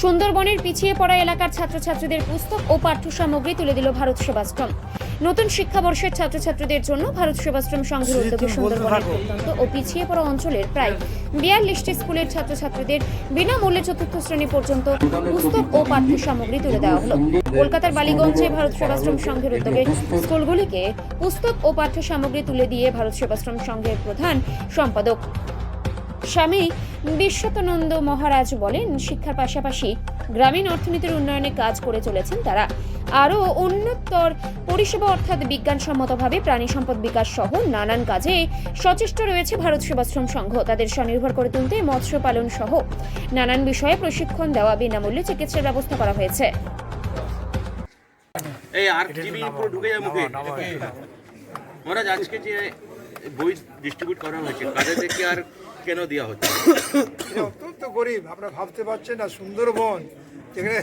সুন্দরবনের পিছিয়ে পড়া এলাকার ছাত্রছাত্রীদের পুস্তক ও পাঠ্য সামগ্রী তুলে দিল ভারত সেবাশ্রম। নতুন শিক্ষাবর্ষের ছাত্রছাত্রীদের জন্য ভারত সেবাশ্রম সংঘের উদ্যোগে সুন্দরবনের প্রত্যন্ত ও পিছিয়ে পড়া অঞ্চলের প্রায় 42টি স্কুলের ছাত্রছাত্রীদের বিনামূল্যে চতুর্থ শ্রেণী পর্যন্ত পুস্তক ও পাঠ্য সামগ্রী তুলে দেওয়া হলো। কলকাতার বালিগঞ্জে ভারত সেবাশ্রম সংঘের উদ্যোগে স্কুলগুলিকে পুস্তক ও পাঠ্য সামগ্রী তুলে দিয়ে ভারত সেবাশ্রম সংঘের প্রধান সম্পাদক স্বামী বিশ্বতানন্দ মহারাজ বলেন, শিক্ষার পাশাপাশি গ্রামীণ অর্থনীতির উন্নয়নে কাজ করে চলেছেন তারা। আরও উন্নতর পরিষেবা অর্থাৎ বিজ্ঞানসম্মতভাবে প্রাণী সম্পদ বিকাশ সহ নানান কাজে সচেষ্ট রয়েছে ভারত সেবাশ্রম সংঘ। তাদের স্বনির্ভর করে তুলতে মৎস্য পালন সহ নানান বিষয়ে প্রশিক্ষণ দেওয়া, বিনামূল্যে চিকিৎসার ব্যবস্থা করা হয়েছে। এই আর টিভি পুরো ঢুকে যায় মুখে। মহারাজ, আজকে যে বই ডিস্ট্রিবিউট করা হয়েছে কাদেরকে আর কেন দেওয়া হচ্ছে? অত্যন্ত গরিব, আপনারা ভাবতে পারছেন না। সুন্দরবন যেখানে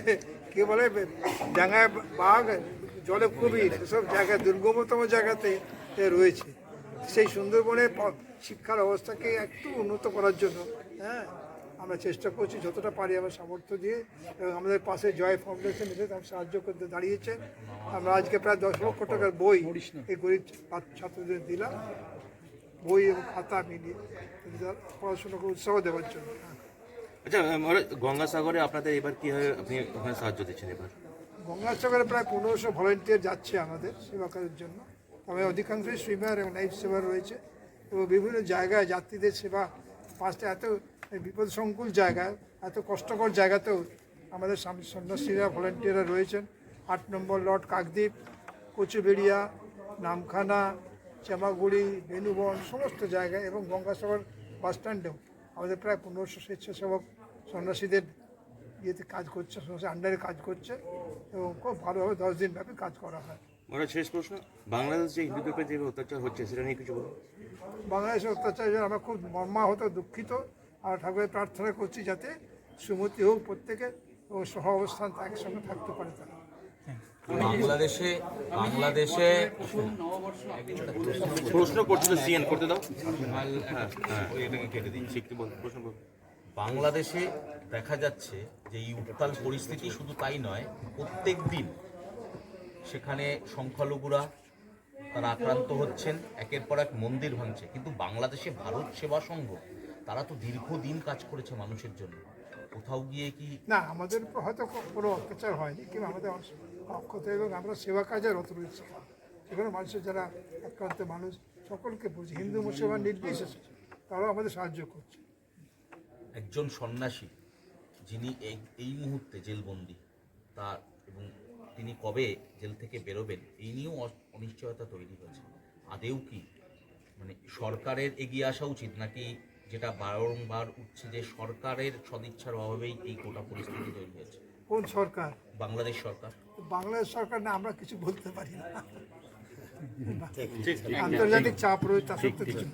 কে বলে ডাঙায় বাঘ, জলে কুমির, এসব জায়গায় দুর্গমতম জায়গাতে রয়েছে। সেই সুন্দরবনের শিক্ষার অবস্থাকে একটু উন্নত করার জন্য আমরা চেষ্টা করছি যতটা পারি আমার সামর্থ্য দিয়ে, এবং আমাদের পাশে জয় ফাউন্ডেশন এসে তার সাহায্য করতে দাঁড়িয়েছেন। আমরা আজকে প্রায় 10 লক্ষ টাকার বই এই গরিব ছাত্রদের দিলাম, বই এবং খাতা মিলিয়ে পড়াশোনাকে উৎসাহ দেওয়ার জন্য। আচ্ছা মহারাজ, গঙ্গাসাগরে আপনাদের এবার কীভাবে আপনি ওখানে সাহায্য দিচ্ছেন? এবার গঙ্গাসাগরে প্রায় 1500 ভলেন্টিয়ার যাচ্ছে আমাদের সেবা করার জন্য। তবে অধিকাংশই সুইমার এবং লাইফ সেভার রয়েছে, এবং বিভিন্ন জায়গায় যাত্রীদের সেবা পাঁচটা এত বিপদসংকুল জায়গায়, এত কষ্টকর জায়গাতেও আমাদের সন্ন্যাসীরা ভলেন্টিয়াররা রয়েছেন। 8 নম্বর লট, কাকদ্বীপ, কচুবেড়িয়া, নামখানা, চামাগুড়ি, বেনুবন, সমস্ত জায়গায়, এবং গঙ্গাসাগর বাস স্ট্যান্ডেও আমাদের প্রায় 1500 স্বেচ্ছাসেবক সন্ন্যাসীদের ইয়েতে কাজ করছে, সন্ন্যাসীর আন্ডারে কাজ করছে, এবং খুব ভালোভাবে 10 দিন ব্যাপী কাজ করা হয়। মহারাজ, শেষ প্রশ্ন, বাংলাদেশ যে হিন্দুদের উপরে যে অত্যাচার হচ্ছে সেটা নিয়ে কিছু বলুন। বাংলাদেশের অত্যাচার আমরা খুব মর্মাহত, দুঃখিত, আর ঠাকুরের প্রার্থনা করছি যাতে সুমতি হোক প্রত্যেকে, এবং সহ অবস্থান একসঙ্গে থাকতে পারে তারা। বাংলাদেশে প্রশ্ন করছিল সিএন করতে দাও। কেটে দিন, শিখতে বল, প্রশ্ন বল। বাংলাদেশে দেখা যাচ্ছে যে এই উত্তাল পরিস্থিতি, শুধু তাই নয়, প্রত্যেক দিন সেখানে সংখ্যালঘুরা তারা আক্রান্ত হচ্ছেন, একের পর এক মন্দির ভাঙছে। কিন্তু বাংলাদেশে ভারত সেবা সংঘ তারা তো দীর্ঘদিন কাজ করেছে মানুষের জন্য। কোথাও গিয়ে কি না, আমাদের উপর হয়তো কোনো অত্যাচার হয়নি, কিন্তু আমাদের অক্ষত, এবং আমরা সেবা কাজে রত রয়েছি। সেখানে মানুষের যারা আক্রান্ত মানুষ সকলকে বুঝি, হিন্দু মুসলমান নির্বিশেষে তারাও আমাদের সাহায্য করছে। একজন সন্ন্যাসী যিনি এই মুহূর্তে জেলবন্দি, তার এবং তিনি কবে জেল থেকে বেরোবেন এই নিয়েও অনিশ্চয়তা তৈরি হয়েছে। আদেও কি মানে সরকারের এগিয়ে আসা উচিত, নাকি যেটা বারংবার উঠছে যে সরকারের সদিচ্ছার অভাবেই এই গোটা পরিস্থিতি তৈরি হয়েছে? কোন সরকার? বাংলাদেশ সরকার। বাংলাদেশ সরকার না, আমরা কিছু বলতে পারি না। আন্তর্জাতিক চাপ রয়েছে, তা সত্ত্বেও কিছু